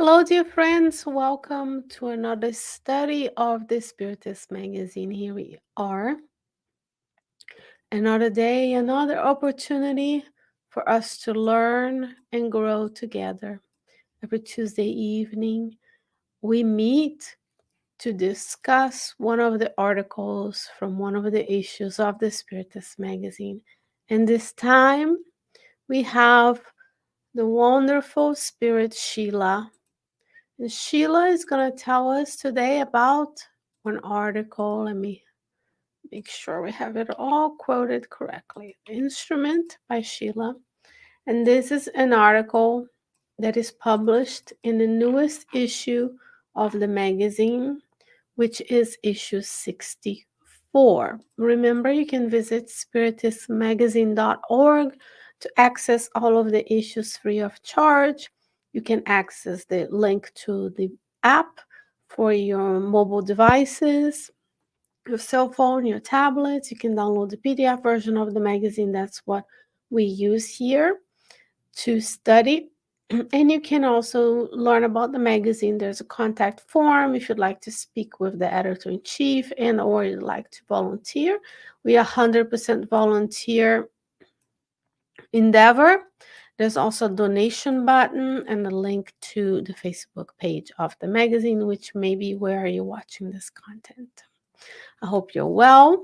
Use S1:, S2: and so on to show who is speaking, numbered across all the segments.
S1: Hello, dear friends. Welcome to another study of the Spiritist magazine. Here we are. Another day, another opportunity for us to learn and grow together. Every Tuesday evening, we meet to discuss one of the articles from one of the issues of the Spiritist magazine. And this time, we have the wonderful spirit Scheila. And Scheila is going to tell us today about one article. Let me make sure we have it all quoted correctly. Instrument by Scheila. And this is an article that is published in the newest issue of the magazine, which is issue 64. Remember, you can visit spiritistmagazine.org to access all of the issues free of charge. You can access the link to the app for your mobile devices, your cell phone, your tablets. You can download the PDF version of the magazine. That's what we use here to study. And you can also learn about the magazine. There's a contact form if you'd like to speak with the editor-in-chief and or you'd like to volunteer. We are 100% volunteer endeavor. There's also a donation button and a link to the Facebook page of the magazine, which may be where you're watching this content. I hope you're well.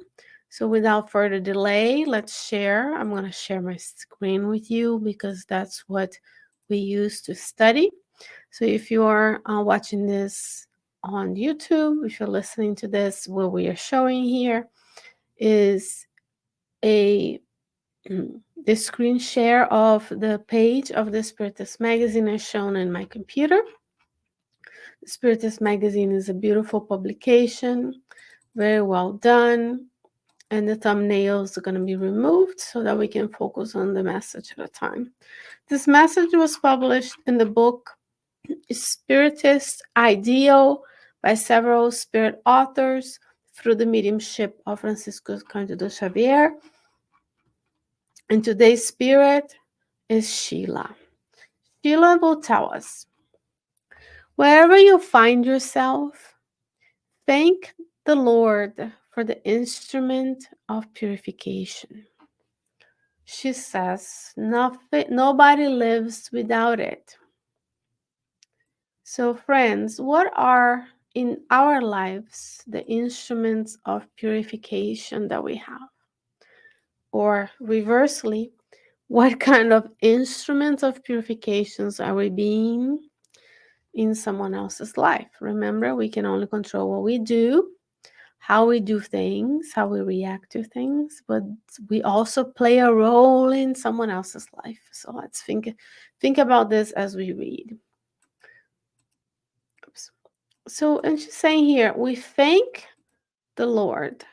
S1: So without further delay, let's share. I'm going to share my screen with you because that's what we use to study. So if you're watching this on YouTube, if you're listening to this, what we are showing here is a the screen share of the page of the Spiritist magazine is shown in my computer. The Spiritist magazine is a beautiful publication, very well done, and the thumbnails are going to be removed so that we can focus on the message at a time. This message was published in the book Spiritist Ideal by several spirit authors through the mediumship of Francisco Candido Xavier. And today's spirit is Scheila. Scheila will tell us, wherever you find yourself, thank the Lord for the instrument of purification. She says, nobody lives without it. So, friends, what are in our lives the instruments of purification that we have? Or reversely, what kind of instruments of purifications are we being in someone else's life? Remember, we can only control what we do, how we do things, how we react to things, but we also play a role in someone else's life. So let's think about this as we read. Oops. So, and she's saying here, we thank the Lord.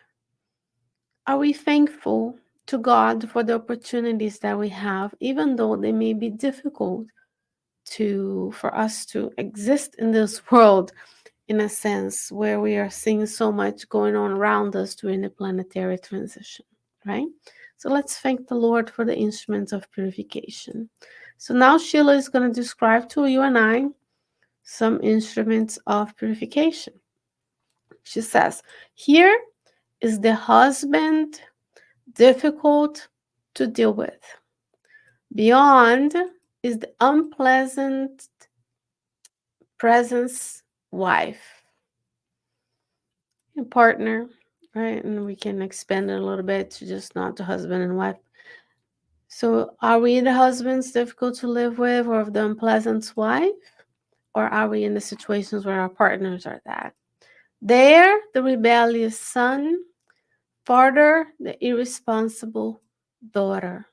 S1: Are we thankful to God for the opportunities that we have, even though they may be difficult for us to exist in this world in a sense where we are seeing so much going on around us during the planetary transition, right? So let's thank the Lord for the instruments of purification. So now Scheila is going to describe to you and I some instruments of purification. She says, here is the husband difficult to deal with. Beyond is the unpleasant presence wife and partner, right? And we can expand it a little bit to just not the husband and wife. So are we the husbands difficult to live with or the unpleasant wife? Or are we in the situations where our partners are that? There, the rebellious son, father, the irresponsible daughter.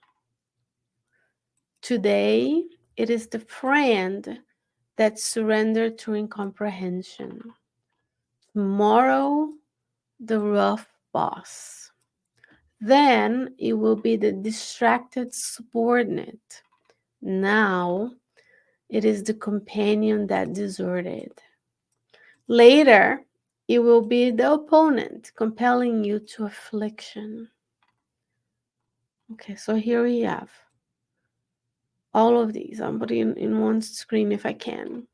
S1: Today, it is the friend that surrendered to incomprehension. Tomorrow, the rough boss. Then it will be the distracted subordinate. Now, it is the companion that deserted. Later, it will be the opponent compelling you to affliction. Okay, so here we have all of these. I'm putting in one screen if I can.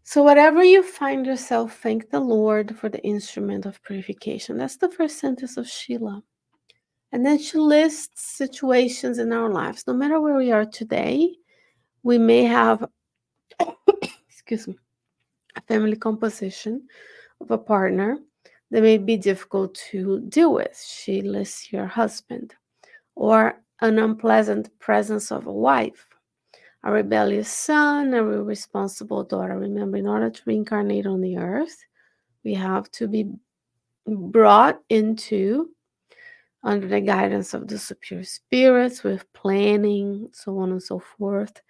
S1: So, whatever you find yourself, thank the Lord for the instrument of purification. That's the first sentence of Scheila. And then she lists situations in our lives. No matter where we are today, we may have, excuse me, a family composition of a partner that may be difficult to deal with. She lists your husband, or an unpleasant presence of a wife, a rebellious son, a irresponsible daughter. Remember, in order to reincarnate on the earth, we have to be brought into under the guidance of the superior spirits with planning, so on and so forth,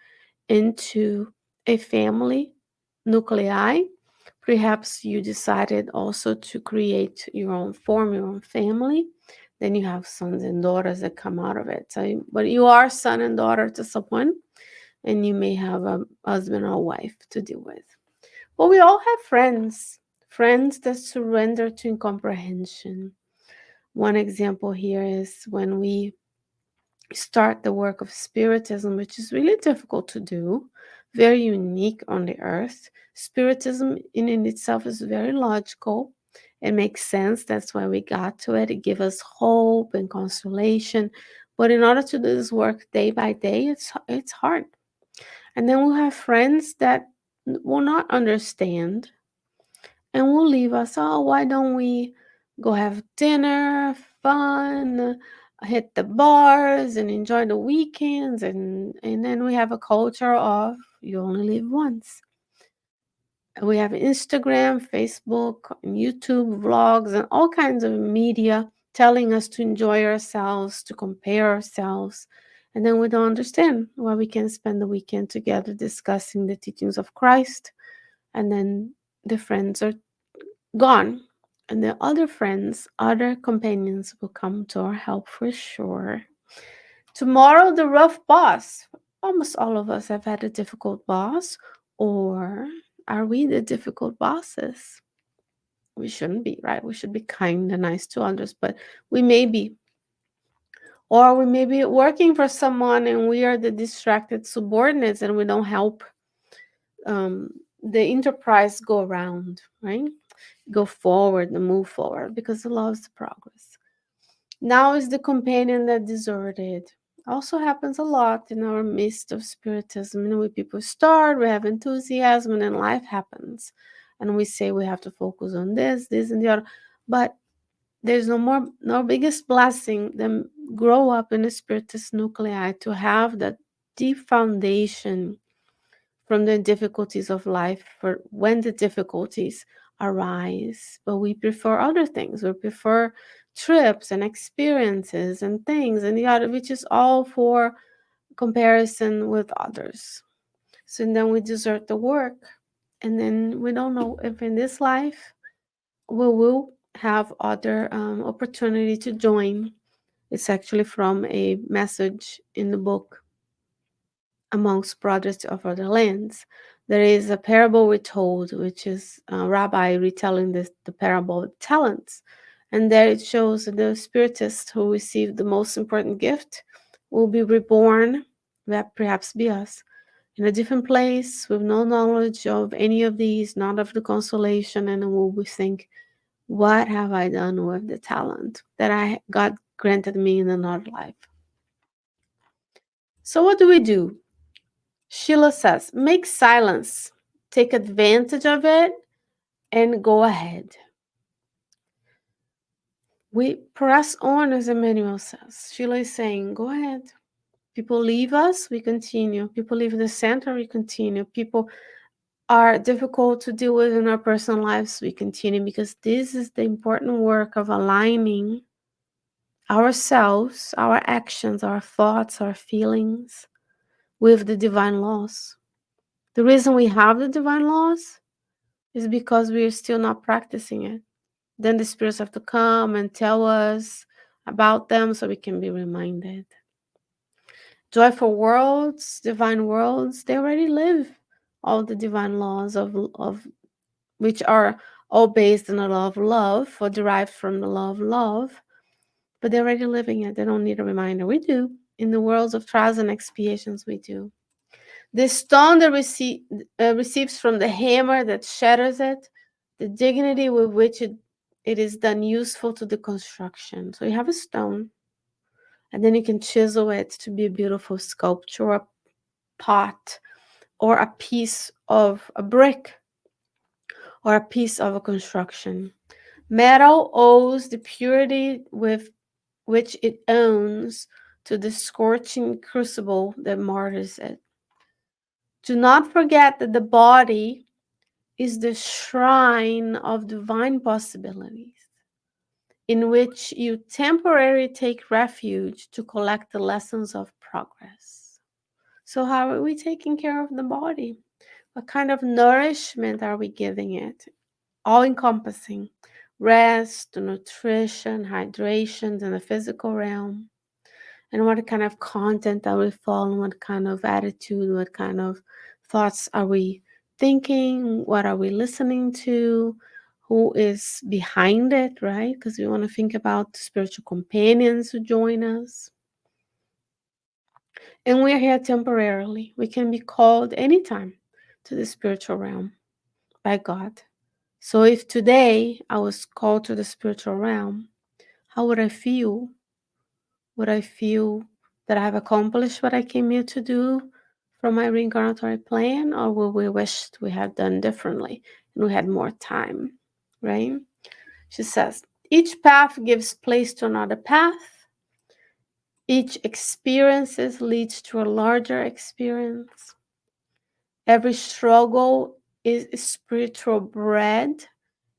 S1: into a family nuclei. Perhaps you decided also to create your own form, your own family. Then you have sons and daughters that come out of it. So, but you are son and daughter to someone, and you may have a husband or wife to deal with. But we all have friends, friends that surrender to incomprehension. One example here is when we start the work of Spiritism, which is really difficult to do, very unique on the earth. Spiritism in itself is very logical. It makes sense. That's why we got to it. It gives us hope and consolation. But in order to do this work day by day, it's hard. And then we'll have friends that will not understand and will leave us. Oh, why don't we go have dinner, fun, hit the bars, and enjoy the weekends? And then we have a culture of you only live once. And we have Instagram, Facebook, and YouTube vlogs, and all kinds of media telling us to enjoy ourselves, to compare ourselves. And then we don't understand why we can spend the weekend together discussing the teachings of Christ. And then the friends are gone. And the other friends, other companions will come to our help for sure. Tomorrow, the rough boss. Almost all of us have had a difficult boss, or are we the difficult bosses? We shouldn't be, right? We should be kind and nice to others, but we may be. Or we may be working for someone and we are the distracted subordinates and we don't help um, the enterprise go around, right? Go forward and move forward because it loves the progress. Now is the companion that deserted. Also happens a lot in our midst of Spiritism. You know, when people start, we have enthusiasm, and then life happens. And we say we have to focus on this, this, and the other. But there's no biggest blessing than grow up in the Spiritist nuclei to have that deep foundation from the difficulties of life for when the difficulties arise. But we prefer other things. We prefer trips and experiences and things and the other, which is all for comparison with others. So then we desert the work. And then we don't know if in this life we will have other opportunity to join. It's actually from a message in the book amongst brothers of other lands. There is a parable retold, which is a rabbi retelling the parable of talents. And there it shows that the spiritist who received the most important gift will be reborn, that perhaps be us, in a different place with no knowledge of any of these, not of the consolation, and will we think, what have I done with the talent that God granted me in another life? So what do we do? Sheila says, make silence, take advantage of it, and go ahead. We press on, as Emmanuel says. Sheila is saying, go ahead. People leave us, we continue. People leave the center, we continue. People are difficult to deal with in our personal lives, we continue, because this is the important work of aligning ourselves, our actions, our thoughts, our feelings with the divine laws. The reason we have the divine laws is because we are still not practicing it. Then the spirits have to come and tell us about them so we can be reminded. Joyful worlds, divine worlds, they already live all the divine laws of which are all based on the law of love or derived from the law of love, but they're already living it. They don't need a reminder. We do. In the worlds of trials and expiations, we do. The stone that receives from the hammer that shatters it, the dignity with which it is done useful to the construction. So you have a stone, and then you can chisel it to be a beautiful sculpture, a pot, or a piece of a brick, or a piece of a construction. Metal owes the purity with which it owns to the scorching crucible that martyrs it. Do not forget that the body is the shrine of divine possibilities, in which you temporarily take refuge to collect the lessons of progress. So, how are we taking care of the body? What kind of nourishment are we giving it? All encompassing rest, nutrition, hydration in the physical realm, and what kind of content are we following, what kind of attitude, what kind of thoughts are we thinking, what are we listening to, who is behind it, right? Because we want to think about spiritual companions who join us. And we're here temporarily. We can be called anytime to the spiritual realm by God. So if today I was called to the spiritual realm, how would I feel? Would I feel that I have accomplished what I came here to do from my reincarnatory plan, or will we wish we had done differently and we had more time, right? She says, each path gives place to another path. Each experience leads to a larger experience. Every struggle is spiritual bread,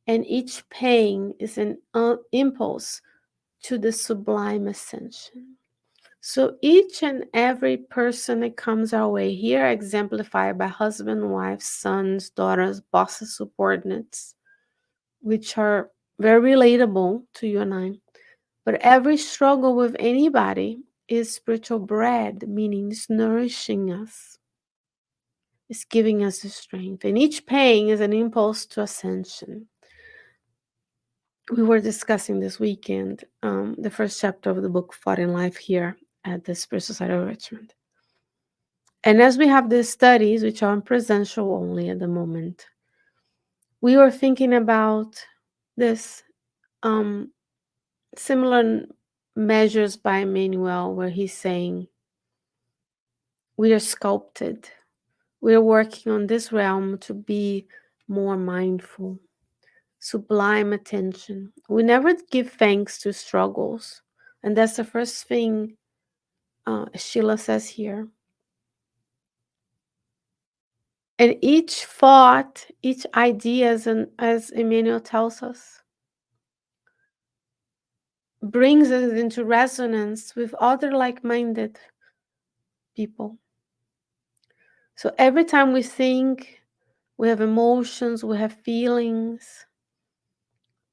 S1: and each pain is an impulse to the sublime ascension. So each and every person that comes our way here, exemplified by husband, wife, sons, daughters, bosses, subordinates, which are very relatable to you and I. But every struggle with anybody is spiritual bread, meaning it's nourishing us. It's giving us the strength. And each pain is an impulse to ascension. We were discussing this weekend the first chapter of the book Fought in Life here at the Spirit Society of Richmond. And as we have these studies, which are in presential only at the moment, we were thinking about this similar measures by Emmanuel, where he's saying, we are sculpted. We are working on this realm to be more mindful, sublime attention. We never give thanks to struggles. And that's the first thing Scheila says here. And each thought, each idea, as Emmanuel tells us, brings us into resonance with other like-minded people. So every time we think, we have emotions, we have feelings,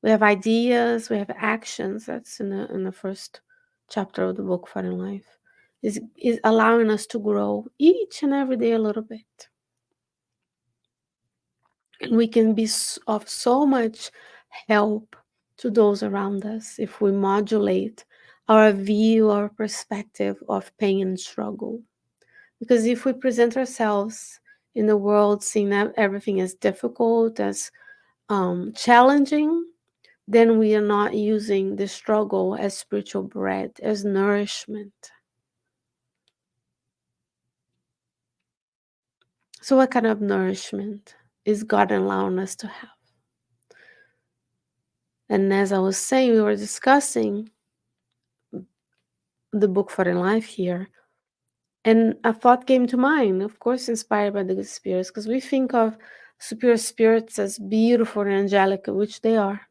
S1: we have ideas, we have actions. That's in the first chapter of the book, Fun in Life. Is allowing us to grow each and every day a little bit. And we can be of so much help to those around us if we modulate our view, our perspective of pain and struggle. Because if we present ourselves in the world seeing that everything as difficult, as challenging, then we are not using the struggle as spiritual bread, as nourishment. So what kind of nourishment is God allowing us to have? And as I was saying, we were discussing the book For in Life here. And a thought came to mind, of course, inspired by the good spirits, because we think of superior spirits as beautiful and angelic, which they are.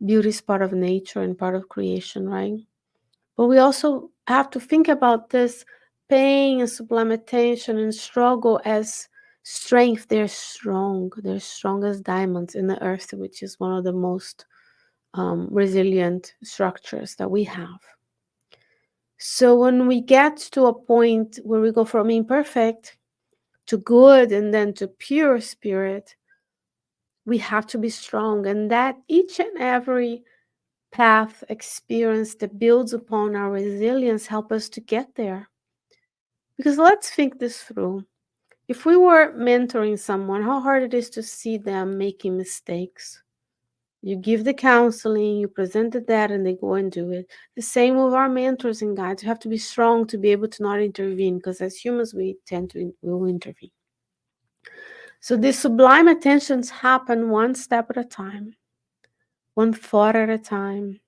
S1: Beauty is part of nature and part of creation, right? But we also have to think about this pain and sublimation and struggle as strength. They're strong. They're strong as diamonds in the earth, which is one of the most resilient structures that we have. So when we get to a point where we go from imperfect to good and then to pure spirit, we have to be strong. And that each and every path experience that builds upon our resilience help us to get there. Because let's think this through. If we were mentoring someone, how hard it is to see them making mistakes. You give the counseling, you present the data, and they go and do it. The same with our mentors and guides. You have to be strong to be able to not intervene, because as humans, we tend to will intervene. So these sublime attentions happen one step at a time, one thought at a time,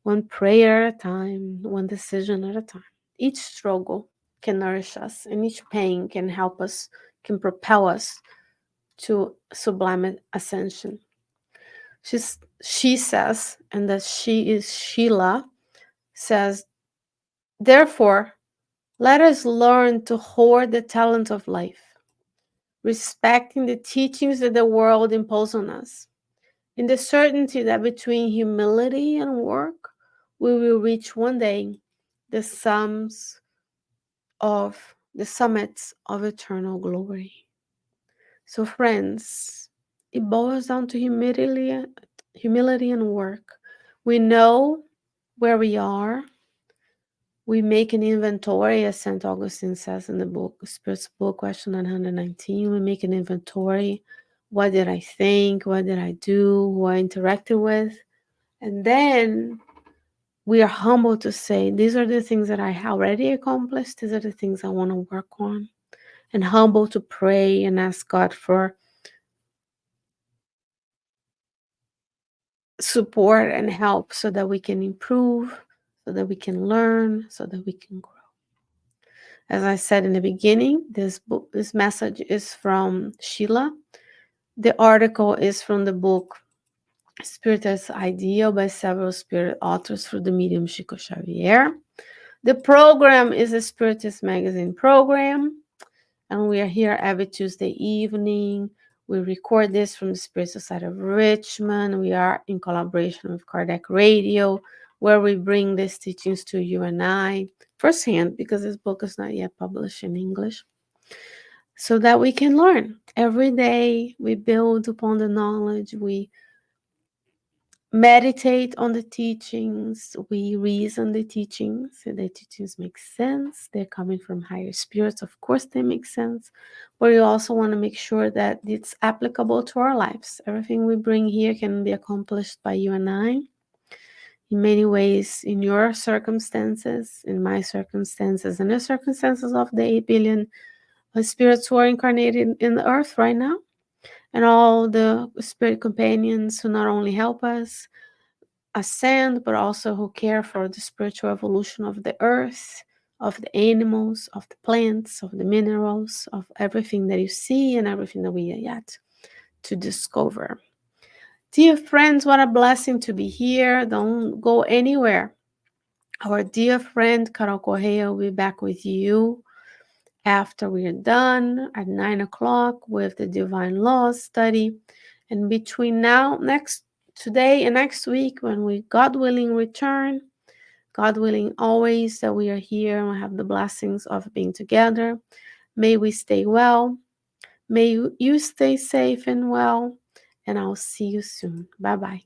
S1: one prayer at a time, one decision at a time. Each struggle can nourish us, and each pain can help us, can propel us to sublime ascension. She says, and that she is Scheila, says, therefore, let us learn to hoard the talent of life, respecting the teachings that the world imposes on us, in the certainty that between humility and work, we will reach one day the the summits of eternal glory. So, friends, it boils down to humility and work. We know where we are. We make an inventory, as St. Augustine says in the book, Spirit's Book, question 919. We make an inventory. What did I think? What did I do? Who I interacted with? And then we are humble to say, these are the things that I already accomplished. These are the things I want to work on. And humble to pray and ask God for support and help so that we can improve, so that we can learn, so that we can grow. As I said in the beginning, this message is from Scheila. The article is from the book Spiritist Ideal by several spirit authors through the medium Chico Xavier. The program is a Spiritist magazine program, and we are here every Tuesday evening. We record this from the Spirit Society of Richmond. We are in collaboration with Kardec Radio, where we bring these teachings to you and I firsthand, because this book is not yet published in English, so that we can learn. Every day we build upon the knowledge, we meditate on the teachings, we reason the teachings, and the teachings make sense. They're coming from higher spirits, of course they make sense, but we also want to make sure that it's applicable to our lives. Everything we bring here can be accomplished by you and I in many ways, in your circumstances, in my circumstances, and the circumstances of the 8 billion spirits who are incarnated in the earth right now, and all the spirit companions who not only help us ascend, but also who care for the spiritual evolution of the earth, of the animals, of the plants, of the minerals, of everything that you see and everything that we are yet to discover. Dear friends, what a blessing to be here. Don't go anywhere. Our dear friend Carol Correa will be back with you after we are done at 9 o'clock with the Divine Laws study. And between today and next week, when we, God willing, return, God willing, always that we are here and we have the blessings of being together. May we stay well. May you stay safe and well. And I'll see you soon. Bye bye.